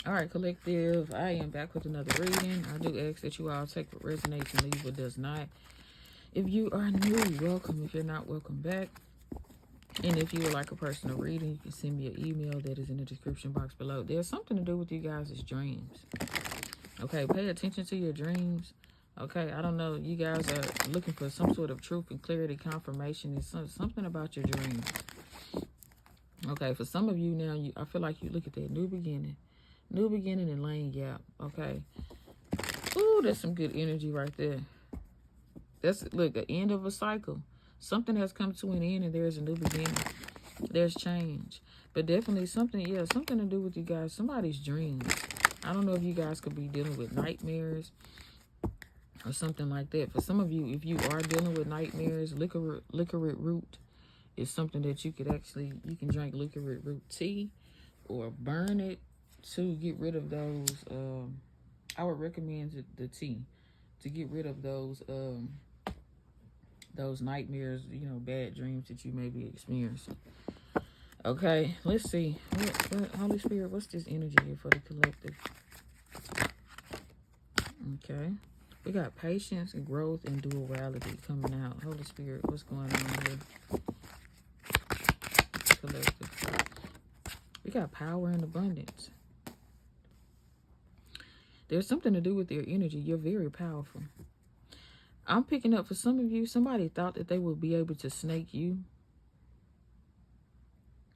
All right, collective. I am back with another reading. I do ask that you all take what resonates and leave what does not. If you are new, welcome. If you're not, welcome back. And if you would like a personal reading, you can send me an email that is in the description box below. There's something to do with you guys' dreams. Okay, pay attention to your dreams. Okay, I don't know. You guys are looking for some sort of truth and clarity, confirmation. It's something about your dreams. Okay, for some of you now, I feel like you look at that new beginning. New beginning and lane gap. Okay. Ooh, that's some good energy right there. That's, look, the end of a cycle. Something has come to an end and there's a new beginning. There's change. But definitely something, yeah, something to do with you guys. Somebody's dreams. I don't know if you guys could be dealing with nightmares or something like that. For some of you, if you are dealing with nightmares, licorice root is something that you could actually, you can drink licorice root tea or burn it to get rid of those. I would recommend the tea to get rid of those nightmares, you know, bad dreams that you may be experiencing. Okay, let's see. What Holy Spirit, what's this energy here for the collective? Okay. We got patience and growth and duality coming out. Holy Spirit, what's going on here? Collective. We got power and abundance. There's something to do with your energy. You're very powerful. I'm picking up for some of you, somebody thought that they would be able to snake you.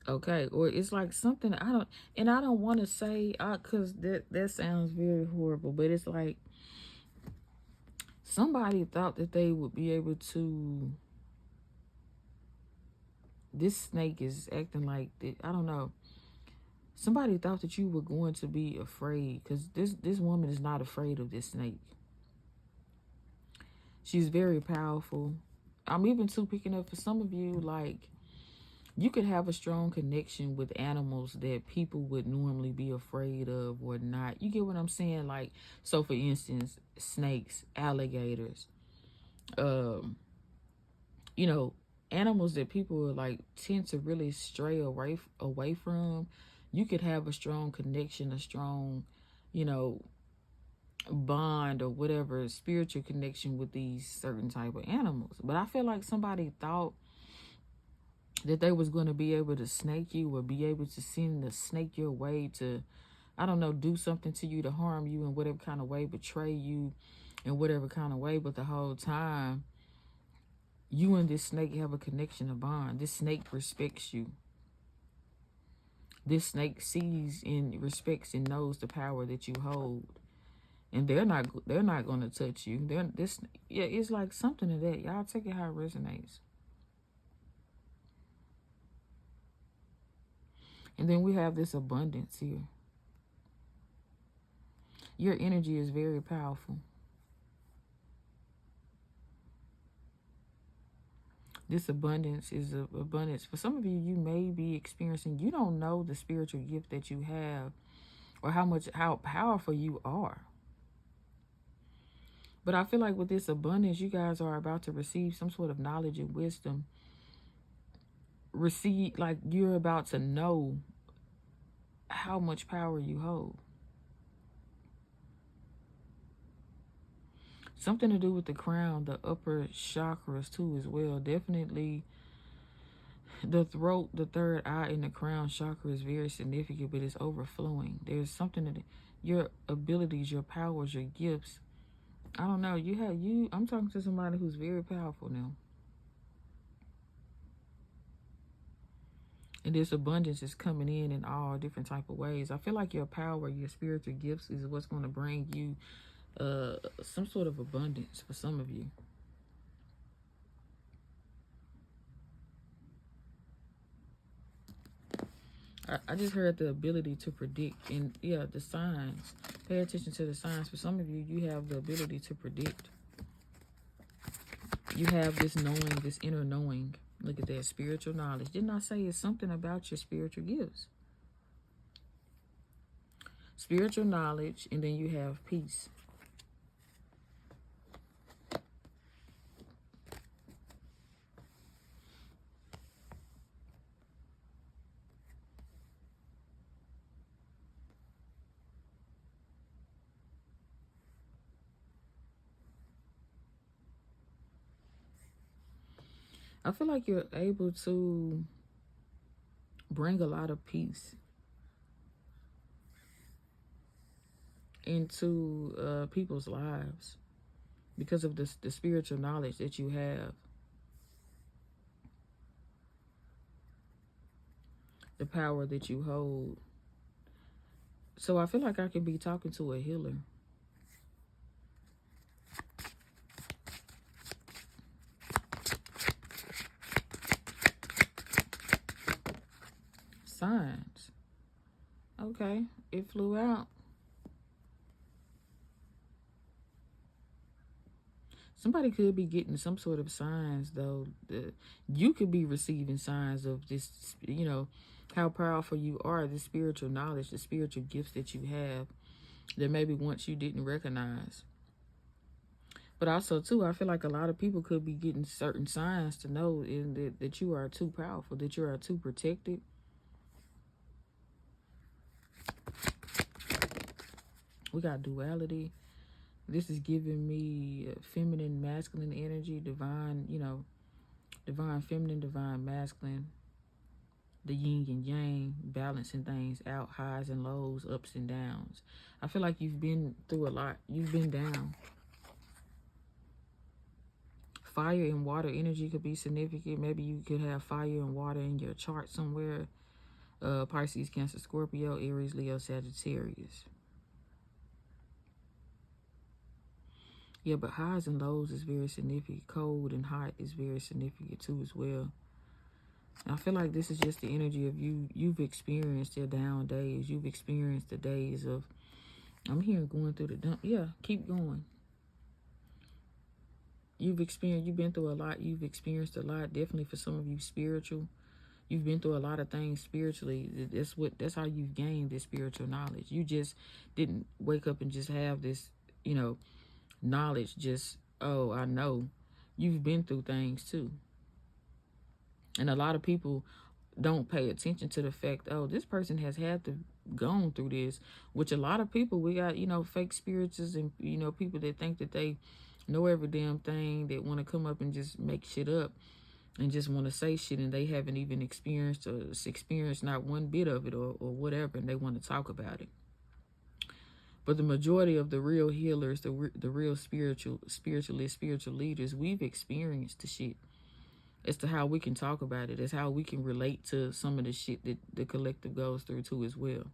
Okay, or it's like something I don't want to say, because that sounds very horrible, but it's like somebody thought that they would be able to. This snake is acting like that. I don't know. Somebody thought that you were going to be afraid, because this woman is not afraid of this snake. She's very powerful. I'm even too picking up for some of you, like, you could have a strong connection with animals that people would normally be afraid of or not. You get what I'm saying? Like, so for instance, snakes, alligators, um, you know, animals that people like tend to really stray away from. You could have a strong connection, a strong, you know, bond or whatever spiritual connection with these certain type of animals. But I feel like somebody thought that they was going to be able to snake you or be able to send the snake your way to, I don't know, do something to you, to harm you in whatever kind of way, betray you in whatever kind of way. But the whole time, you and this snake have a connection, a bond. This snake respects you. This snake sees and respects and knows the power that you hold. And they're not going to touch you. Yeah, it's like something to that. Y'all take it how it resonates. And then we have this abundance here. Your energy is very powerful. This abundance is abundance. For some of you, you may be experiencing, you don't know the spiritual gift that you have or how powerful you are. But I feel like with this abundance, you guys are about to receive some sort of knowledge and wisdom. Like you're about to know how much power you hold. Something to do with the crown, the upper chakras too as well. Definitely the throat, the third eye, and the crown chakra is very significant, but it's overflowing. There's something that your abilities, your powers, your gifts. I don't know. I'm talking to somebody who's very powerful now. And this abundance is coming in all different type of ways. I feel like your power, your spiritual gifts is what's going to bring you some sort of abundance for some of you. I just heard the ability to predict, and yeah, the signs. Pay attention to the signs. For some of you, you have the ability to predict. You have this knowing, this inner knowing. Look at that, spiritual knowledge. Didn't I say it's something about your spiritual gifts? Spiritual knowledge, and then you have peace. I feel like you're able to bring a lot of peace into people's lives because of the spiritual knowledge that you have, the power that you hold. So I feel like I can be talking to a healer. Signs. Okay, it flew out. Somebody could be getting some sort of signs, though. You could be receiving signs of this, how powerful you are, the spiritual knowledge, the spiritual gifts that you have that maybe once you didn't recognize. But also, too, I feel like a lot of people could be getting certain signs to know that you are too powerful, that you are too protected. We got duality. This is giving me feminine, masculine energy, divine, divine feminine, divine masculine, the yin and yang, balancing things out, highs and lows, ups and downs. I feel like you've been through a lot. You've been down. Fire and water energy could be significant. Maybe you could have fire and water in your chart somewhere. Pisces, Cancer, Scorpio, Aries, Leo, Sagittarius. Yeah, but highs and lows is very significant. Cold and hot is very significant too as well. I feel like this is just the energy of you. You've experienced your down days. You've experienced the days of, I'm hearing going through the dump. Yeah, keep going. You've been through a lot. You've experienced a lot. Definitely for some of you, spiritual. You've been through a lot of things spiritually. That's how you've gained this spiritual knowledge. You just didn't wake up and just have this, knowledge. Just, oh, I know. You've been through things too. And a lot of people don't pay attention to the fact, oh, this person has had to gone through this, which a lot of people, we got, fake spirits and, people that think that they know every damn thing, that want to come up and just make shit up and just want to say shit, and they haven't even experienced not one bit of it or whatever, and they want to talk about it. But the majority of the real healers, the real spiritualists, spiritual leaders, we've experienced the shit. As to how we can talk about it, as how we can relate to some of the shit that the collective goes through too as well.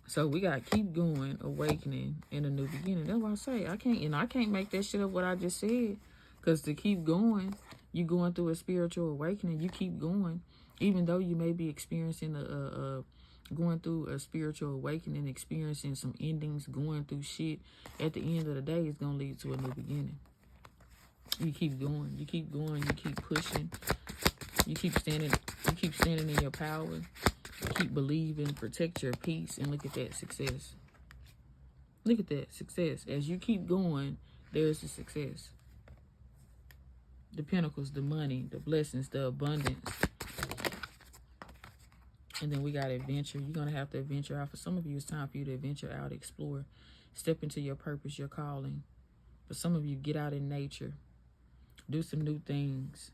So we gotta keep going, awakening in a new beginning. That's what I say. I can't make that shit up what I just said. Cause to keep going, you going through a spiritual awakening. You keep going, even though you may be experiencing going through a spiritual awakening, experiencing some endings, going through shit. At the end of the day, it's gonna lead to a new beginning. You keep going, you keep pushing, you keep standing in your power, keep believing, protect your peace, and look at that success. Look at that success. As you keep going, there's the success. The pentacles, the money, the blessings, the abundance. And then we got adventure. You're going to have to adventure out. For some of you, it's time for you to adventure out, explore, step into your purpose, your calling. For some of you, get out in nature. Do some new things.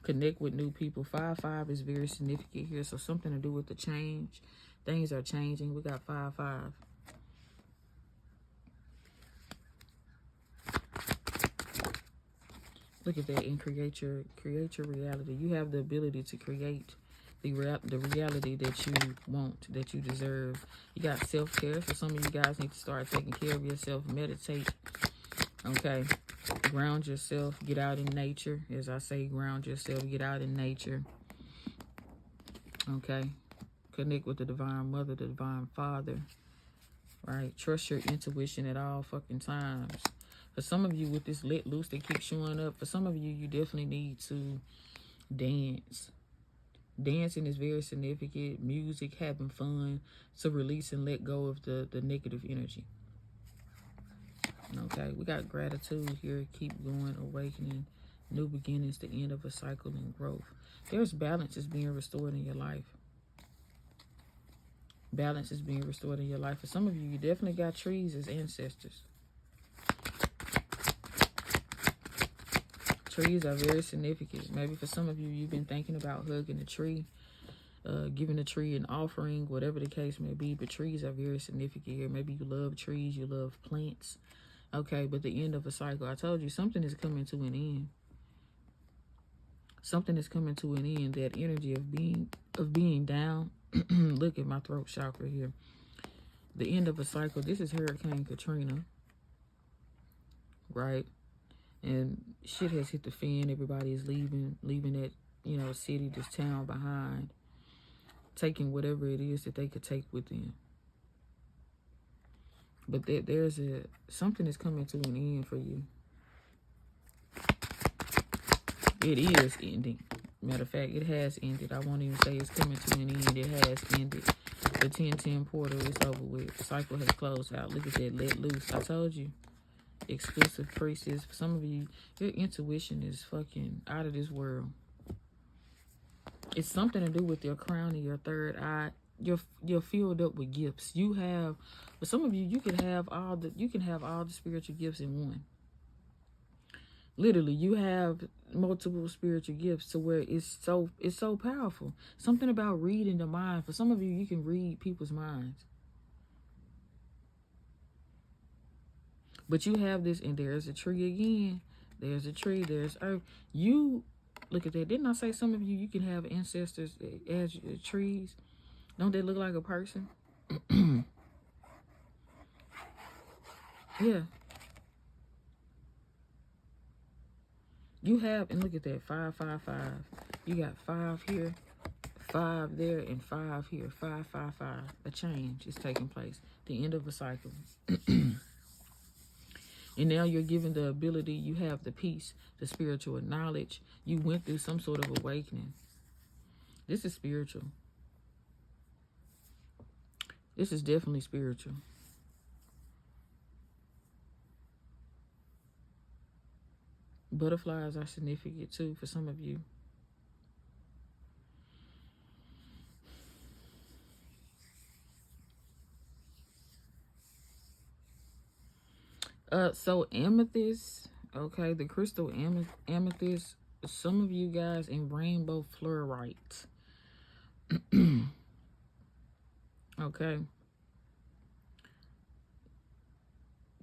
Connect with new people. 5-5 is very significant here. So something to do with the change. Things are changing. We got 5-5. Look at that, and create your reality. You have the ability to create the reality that you want, that you deserve. You got self-care. So some of you guys need to start taking care of yourself. Meditate. Okay. Ground yourself. Get out in nature. As I say, ground yourself. Get out in nature. Okay. Connect with the Divine Mother, the Divine Father. Right? Trust your intuition at all fucking times. For some of you, with this let loose that keeps showing up, for some of you, you definitely need to dance. Dancing is very significant. Music, having fun, to release and let go of the negative energy. Okay, we got gratitude here. Keep going, awakening, new beginnings, the end of a cycle and growth. There's balance is being restored in your life. Balance is being restored in your life. For some of you, you definitely got trees as ancestors. Trees are very significant. Maybe for some of you, you've been thinking about hugging a tree, giving a tree an offering, whatever the case may be. But trees are very significant here. Maybe you love trees, you love plants. Okay, but the end of a cycle. I told you something is coming to an end. Something is coming to an end. That energy of being down. Look at my throat chakra here. The end of a cycle. This is Hurricane Katrina, right? And shit has hit the fan. Everybody is leaving that, city, this town behind, taking whatever it is that they could take with them. But there's something is coming to an end for you. It is ending. Matter of fact, it has ended. I won't even say it's coming to an end. It has ended. The 1010 portal is over with. The cycle has closed out. Look at that. Let loose. I told you. Exclusive priestess. For some of you, your intuition is fucking out of this world. It's something to do with your crown and your third eye. You're filled up with gifts. You have, for some of you, you can have all the spiritual gifts in one. Literally, you have multiple spiritual gifts to where it's so powerful. Something about reading the mind. For some of you, you can read people's minds. But you have this, and there's a tree again. There's a tree. There's earth. You look at that. Didn't I say some of you can have ancestors as trees? Don't they look like a person? Yeah. You have, and look at that, 5, 5, 5. You got 5 here, 5 there, and 5 here. 5, 5, 5. A change is taking place. The end of a cycle. And now you're given the ability, you have the peace, the spiritual knowledge. You went through some sort of awakening. This is spiritual. This is definitely spiritual. Butterflies are significant too for some of you. So amethyst, okay, the crystal amethyst, some of you guys in rainbow fluorite. Okay.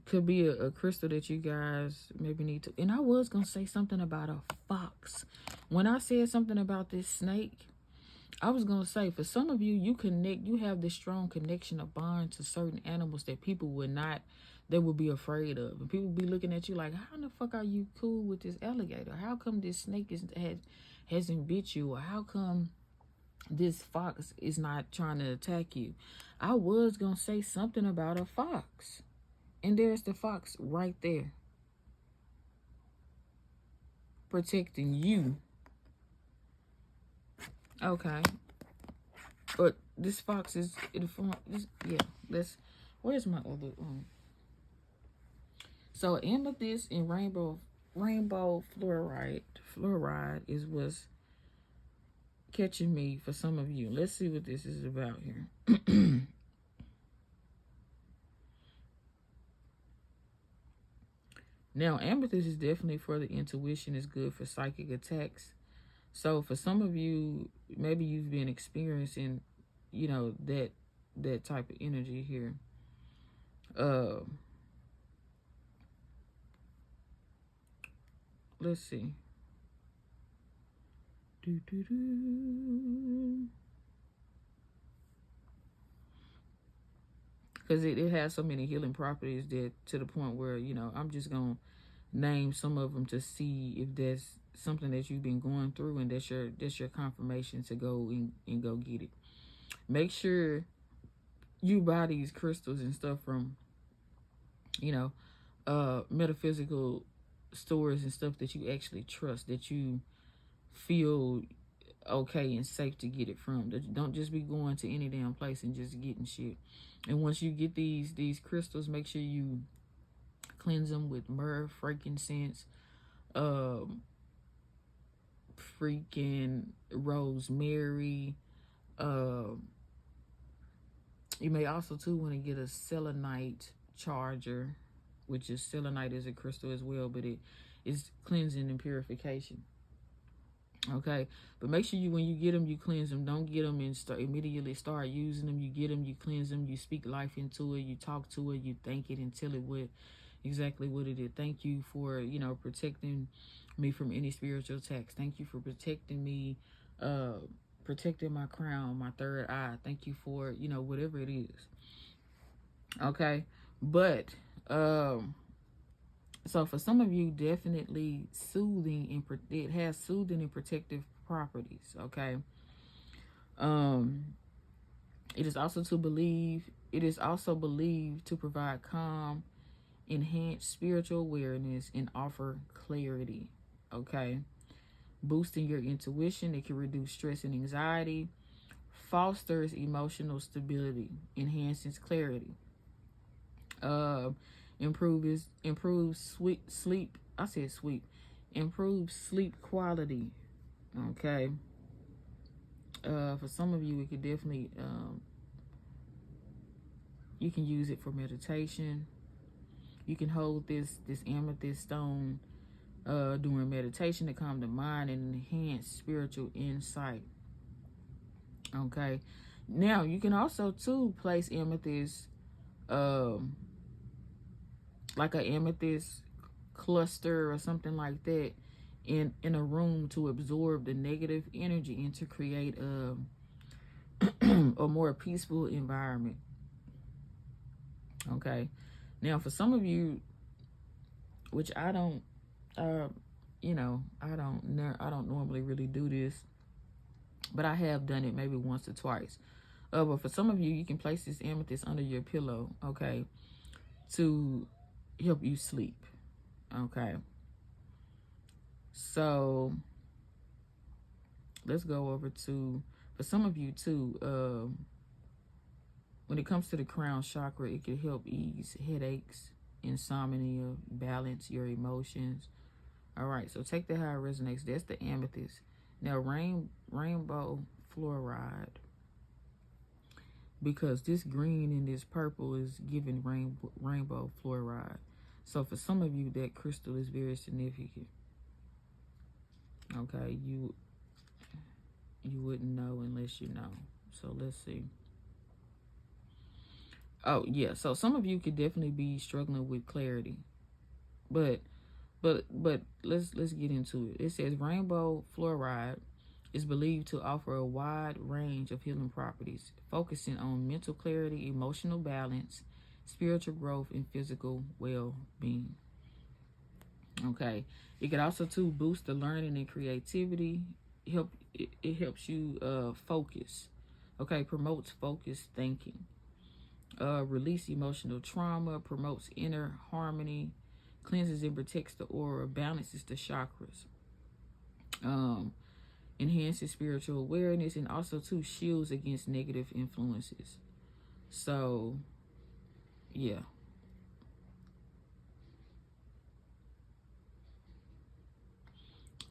Could be a crystal that you guys maybe need to. And I was going to say something about a fox. When I said something about this snake, I was going to say, for some of you, you have this strong connection, a bond to certain animals that people would be afraid of. And people be looking at you like, how the fuck are you cool with this alligator? How come this snake hasn't bit you? Or how come this fox is not trying to attack you? I was going to say something about a fox. And there's the fox right there. Protecting you. Okay. But this fox is where's my other one? So amethyst and rainbow fluoride is what's catching me for some of you. Let's see what this is about here. Now, amethyst is definitely for the intuition. It's good for psychic attacks. So for some of you, maybe you've been experiencing, that type of energy here. Let's see. Because it has so many healing properties that to the point where, I'm just going to name some of them to see if that's something that you've been going through, and that's your confirmation to go and go get it. Make sure you buy these crystals and stuff from, metaphysical stores and stuff that you actually trust, that you feel okay and safe to get it from. Don't just be going to any damn place and just getting shit. And once you get these crystals, make sure you cleanse them with myrrh, frankincense, freaking rosemary. You may also too want to get a selenite charger, which is selenite is a crystal as well, but It's cleansing and purification. Okay, but make sure when you get them, you cleanse them. Don't get them and immediately start using them. You get them, you cleanse them, you speak life into it, you talk to it, you thank it and tell it exactly what it is. Thank you for, protecting me from any spiritual attacks. Thank you for protecting me, protecting my crown, my third eye. Thank you for, whatever it is. Okay, but so for some of you, definitely it has soothing and protective properties. Okay. It is also believed to provide calm, enhance spiritual awareness, and offer clarity. Okay. Boosting your intuition, it can reduce stress and anxiety, fosters emotional stability, enhances clarity. Improves sleep. I said sweet. Improves sleep quality. Okay. For some of you, it could definitely you can use it for meditation. You can hold this amethyst stone during meditation to calm the mind and enhance spiritual insight. Okay. Now you can also too place amethyst, like an amethyst cluster or something like that, in a room to absorb the negative energy and to create a more peaceful environment. Okay. Now for some of you, which I don't, I don't normally really do this, but I have done it maybe once or twice. But for some of you, you can place this amethyst under your pillow, okay, to help you sleep. Okay. So let's go over to, for some of you too, when it comes to the crown chakra, it can help ease headaches, insomnia, balance your emotions. All right, so take that how it resonates. That's the amethyst. Now, rainbow fluoride, because this green and this purple is giving rainbow fluoride. So for some of you, that crystal is very significant. Okay, you wouldn't know unless you know. So let's see. Oh yeah, so some of you could definitely be struggling with clarity, but let's get into it. It says rainbow fluoride is believed to offer a wide range of healing properties, focusing on mental clarity, emotional balance, spiritual growth, and physical well-being. Okay, it could also too boost the learning and creativity. It helps you focus. Okay, promotes focused thinking. Release emotional trauma, promotes inner harmony, cleanses and protects the aura, balances the chakras, enhances spiritual awareness, and also too shields against negative influences. So, yeah.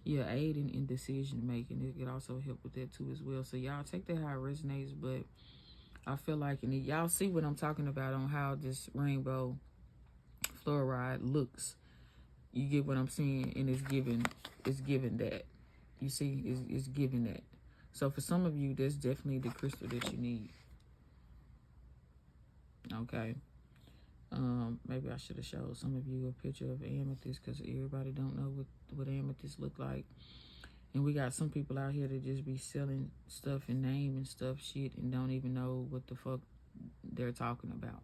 Yeah, aid in decision making. It could also help with that too as well. So y'all take that how it resonates, but I feel like, and y'all see what I'm talking about on how this rainbow fluoride looks. You get what I'm saying, and it's given that. You see, it's giving that. So for some of you, that's definitely the crystal that you need. Okay. Maybe I should have showed some of you a picture of amethyst, because everybody don't know what amethyst look like. And we got some people out here that just be selling stuff and naming stuff shit and don't even know what the fuck they're talking about.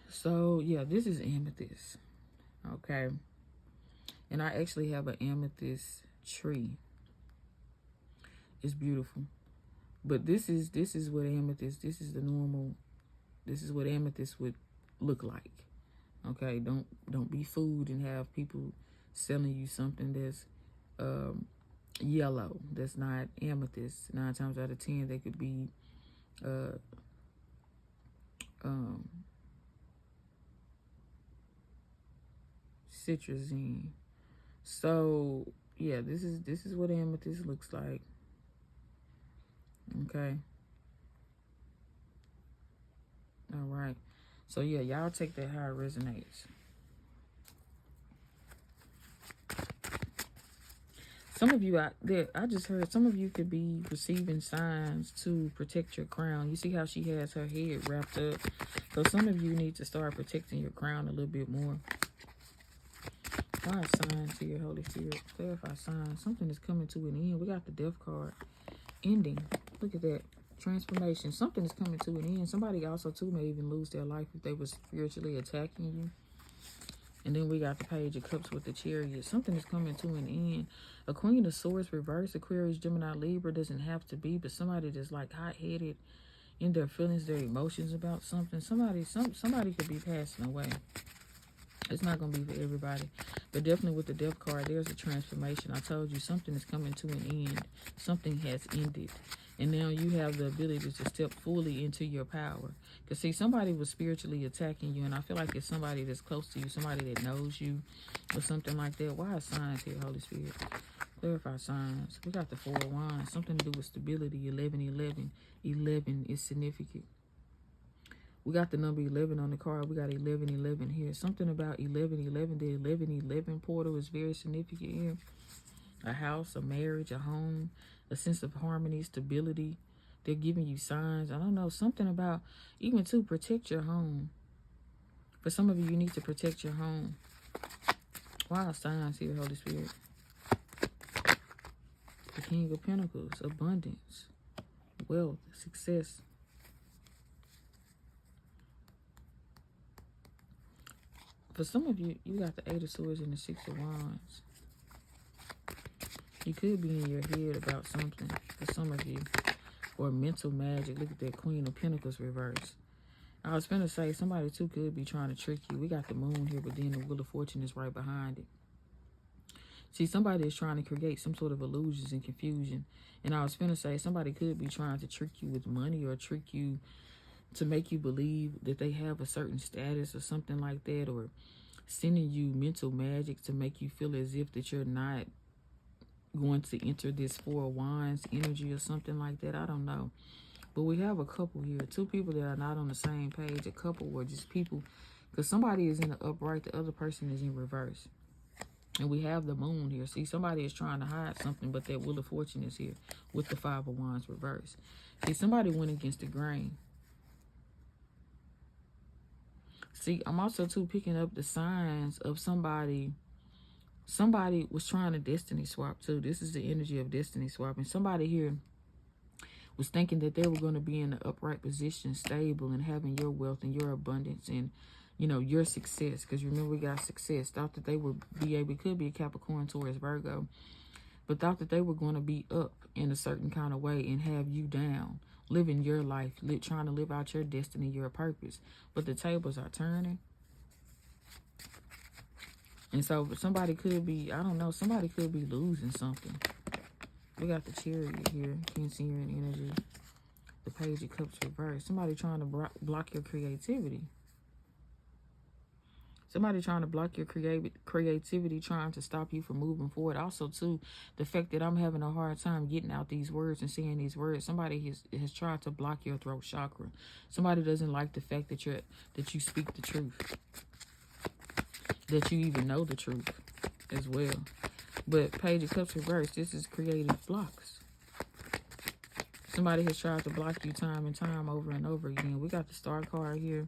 So yeah, this is amethyst. Okay. And I actually have an amethyst tree. It's beautiful. But this is what amethyst, this is what amethyst would look like. Okay, don't be fooled and have people selling you something that's yellow. That's not amethyst. 9 times out of 10 they could be citrusine. So yeah, this is what amethyst looks like. Okay. All right. So yeah, y'all take that how it resonates. Some of you out there, I just heard some of you could be receiving signs to protect your crown. You see how she has her head wrapped up. So some of you need to start protecting your crown a little bit more. Why signs to your Holy Spirit? Clarify signs. Something is coming to an end. We got the Death card. Ending. Look at that. Transformation. Something is coming to an end. Somebody also too may even lose their life if they were spiritually attacking you. And then we got the Page of Cups with the Chariot. Something is coming to an end. A Queen of Swords reverse, Aquarius, Gemini, Libra doesn't have to be, but somebody that's like hot-headed in their feelings, their emotions about something. Somebody could be passing away. It's not going to be for everybody. But definitely with the Death card, there's a transformation. I told you something is coming to an end. Something has ended. And now you have the ability to step fully into your power. Because, see, somebody was spiritually attacking you, and I feel like it's somebody that's close to you, somebody that knows you, or something like that. Why are signs here, Holy Spirit? Clarify signs. We got the Four of Wands. Something to do with stability. 1111. 11 is significant. We got the number 11 on the card. We got 1111 here. Something about 1111. The 1111 portal is very significant here. A house, a marriage, a home, a sense of harmony, stability. They're giving you signs. I don't know, something about, even to protect your home. For some of you, you need to protect your home. Why are signs here, Holy Spirit? The King of Pentacles, abundance, wealth, success. For some of you, you got the Eight of Swords and the Six of Wands. You could be in your head about something for some of you. Or mental magic. Look at that Queen of Pentacles reverse. I was going to say, somebody too could be trying to trick you. We got the Moon here, but then the Wheel of Fortune is right behind it. See, somebody is trying to create some sort of illusions and confusion. And I was going to say, somebody could be trying to trick you with money or trick you to make you believe that they have a certain status or something like that. Or sending you mental magic to make you feel as if that you're not going to enter this Four of Wands energy or something like that. I don't know. But we have a couple here. Two people that are not on the same page. A couple were just people. Because somebody is in the upright. The other person is in reverse. And we have the Moon here. See, somebody is trying to hide something, but that Wheel of Fortune is here with the Five of Wands reverse. See, somebody went against the grain. See, I'm also too picking up the signs of somebody. Somebody was trying to destiny swap too. This is the energy of destiny swapping. Somebody here was thinking that they were going to be in an upright position, stable, and having your wealth and your abundance and, you know, your success. Because remember, we got success. Thought that they would be able, could be a Capricorn, Taurus, Virgo, but thought that they were going to be up in a certain kind of way and have you down, living your life, trying to live out your destiny, your purpose. But the tables are turning. And so somebody could be, I don't know, somebody could be losing something. We got the Chariot here, Cancerian energy. The Page of Cups reversed. Somebody trying to block your creativity. Somebody trying to block your creativity, trying to stop you from moving forward. Also, too, the fact that I'm having a hard time getting out these words and saying these words. Somebody has tried to block your throat chakra. Somebody doesn't like the fact that you speak the truth. That you even know the truth as well. But Page of Cups reversed, this is creative blocks. Somebody has tried to block you time and time over and over again. We got the Star card here,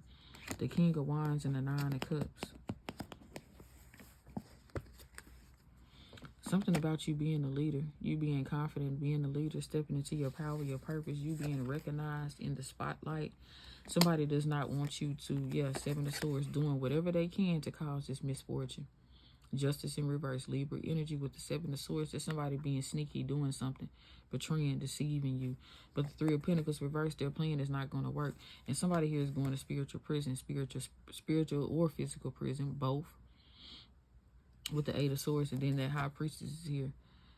the King of Wands and the Nine of Cups. Something about you being a leader, you being confident, being a leader, stepping into your power, your purpose, you being recognized in the spotlight. Somebody does not want you to, Seven of Swords, doing whatever they can to cause this misfortune. Justice in reverse, Libra energy with the Seven of Swords. There's somebody being sneaky, doing something, betraying, deceiving you. But the Three of Pentacles reverse, their plan is not going to work. And somebody here is going to spiritual prison, spiritual or physical prison, both. With the Eight of Swords, and then that High Priestess is here.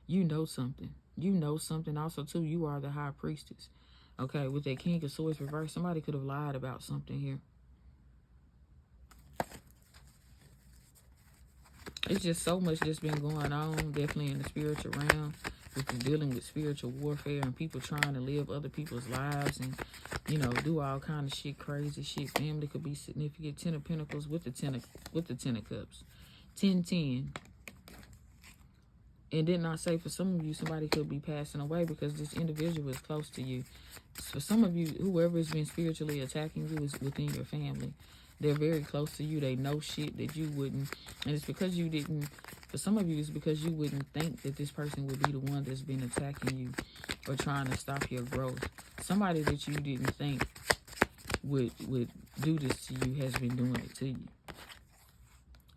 You know something. You know something. Also, too, you are the High Priestess. Okay, with that King of Swords reverse, somebody could have lied about something here. It's just so much that's been going on, definitely in the spiritual realm. with dealing with spiritual warfare and people trying to live other people's lives and, you know, do all kind of shit, crazy shit. Family could be significant. 10 of Pentacles with the Ten of Cups. 10-10. And did not say for some of you, somebody could be passing away because this individual is close to you. For some of you, whoever has been spiritually attacking you is within your family. They're very close to you. They know shit that you wouldn't. And it's because you didn't, for some of you, it's because you wouldn't think that this person would be the one that's been attacking you or trying to stop your growth. Somebody that you didn't think would do this to you has been doing it to you.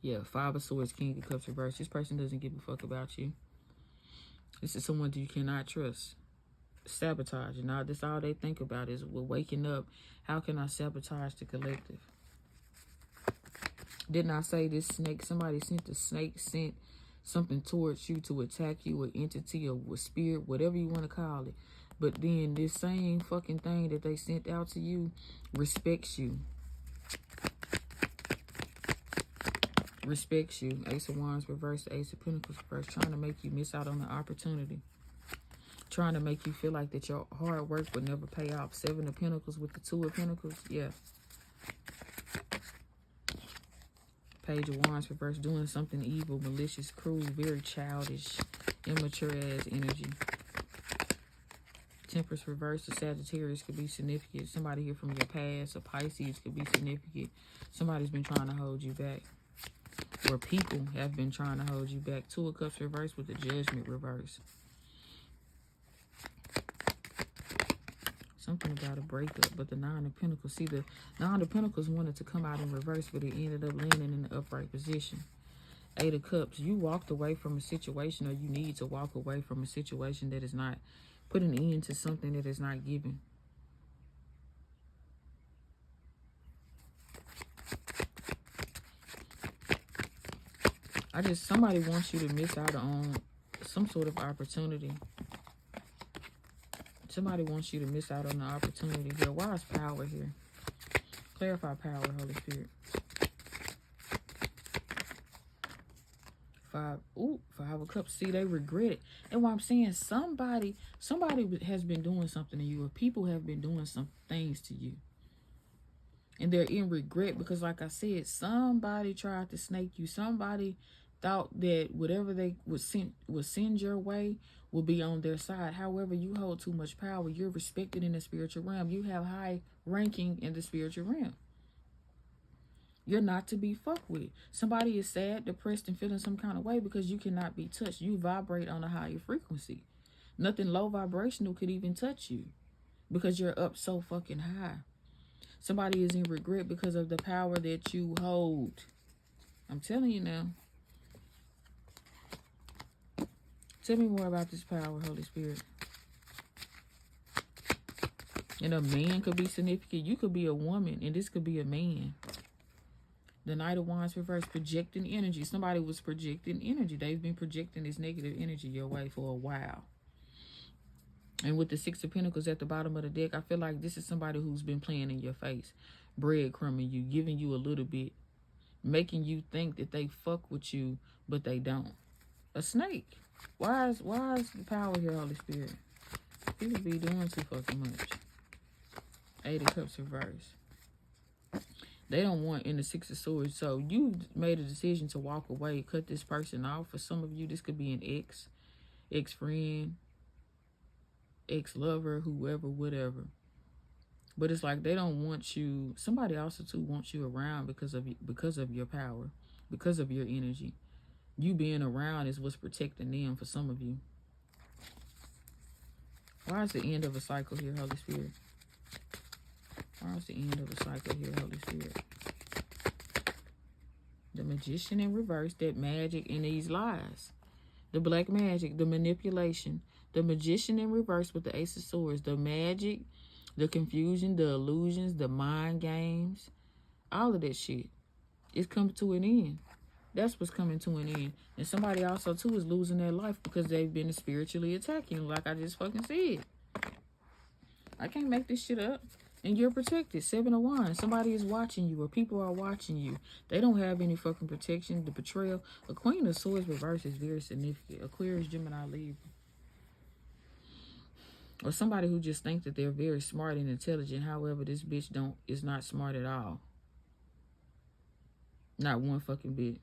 Yeah, 5 of Swords, King of Cups reverse. This person doesn't give a fuck about you. This is someone that you cannot trust. Sabotage. And now this all they think about is, well, waking up, how can I sabotage the collective? Didn't I say this snake? Somebody sent the snake, sent something towards you to attack you, an entity or a spirit, whatever you want to call it. But then this same fucking thing that they sent out to you respects you. Respects you. Ace of Wands reverse, Ace of Pentacles reverse, trying to make you miss out on the opportunity. Trying to make you feel like that your hard work would never pay off. 7 of Pentacles with the 2 of Pentacles. Yeah. Page of Wands reverse, doing something evil, malicious, cruel, very childish, immature ass energy. Temperance reverse, a Sagittarius could be significant. Somebody here from your past, a Pisces could be significant. Somebody's been trying to hold you back. Or people have been trying to hold you back. 2 of Cups reverse with the Judgment reverse. Something about a breakup, but the 9 of Pentacles. See, the 9 of Pentacles wanted to come out in reverse, but it ended up landing in the upright position. 8 of Cups. You walked away from a situation, or you need to walk away from a situation that is not putting an end to something that is not given. Somebody wants you to miss out on some sort of opportunity. Somebody wants you to miss out on the opportunity here. Why is power here? Clarify power, Holy Spirit. 5 of Cups. See, they regret it. And what I'm saying, somebody has been doing something to you, or people have been doing some things to you. And they're in regret because, like I said, somebody tried to snake you. Somebody thought that whatever they would send your way will be on their side. However, you hold too much power. You're respected in the spiritual realm. You have high ranking in the spiritual realm. You're not to be fucked with. Somebody is sad, depressed, and feeling some kind of way because you cannot be touched. You vibrate on a higher frequency. Nothing low vibrational could even touch you because you're up so fucking high. Somebody is in regret because of the power that you hold. I'm telling you now. Tell me more about this power, Holy Spirit. And a man could be significant. You could be a woman, and this could be a man. The Knight of Wands reverse, projecting energy. Somebody was projecting energy. They've been projecting this negative energy your way for a while. And with the 6 of Pentacles at the bottom of the deck, I feel like this is somebody who's been playing in your face. Breadcrumbing you, giving you a little bit. Making you think that they fuck with you, but they don't. A snake. Why is the power here, Holy Spirit? People be doing too fucking much. 8 of Cups reverse. They don't want in the 6 of Swords. So you made a decision to walk away, cut this person off. For some of you, this could be an ex-friend, ex-lover, whoever, whatever. But it's like they don't want you. Somebody also too wants you around because of your power, because of your energy. You being around is what's protecting them for some of you. Why is the end of a cycle here, Holy Spirit? Why is the end of a cycle here, Holy Spirit? The Magician in reverse, that magic in these lies. The black magic, the manipulation. The Magician in reverse with the Ace of Swords. The magic, the confusion, the illusions, the mind games. All of that shit is coming to an end. That's what's coming to an end. And somebody also, too, is losing their life because they've been spiritually attacking you, like I just fucking said. I can't make this shit up. And you're protected. 7 of Wands. Somebody is watching you, or people are watching you. They don't have any fucking protection. The betrayal. A Queen of Swords reverse is very significant. Aquarius, Gemini, Libra. Or somebody who just think that they're very smart and intelligent. However, this bitch is not smart at all. Not one fucking bit.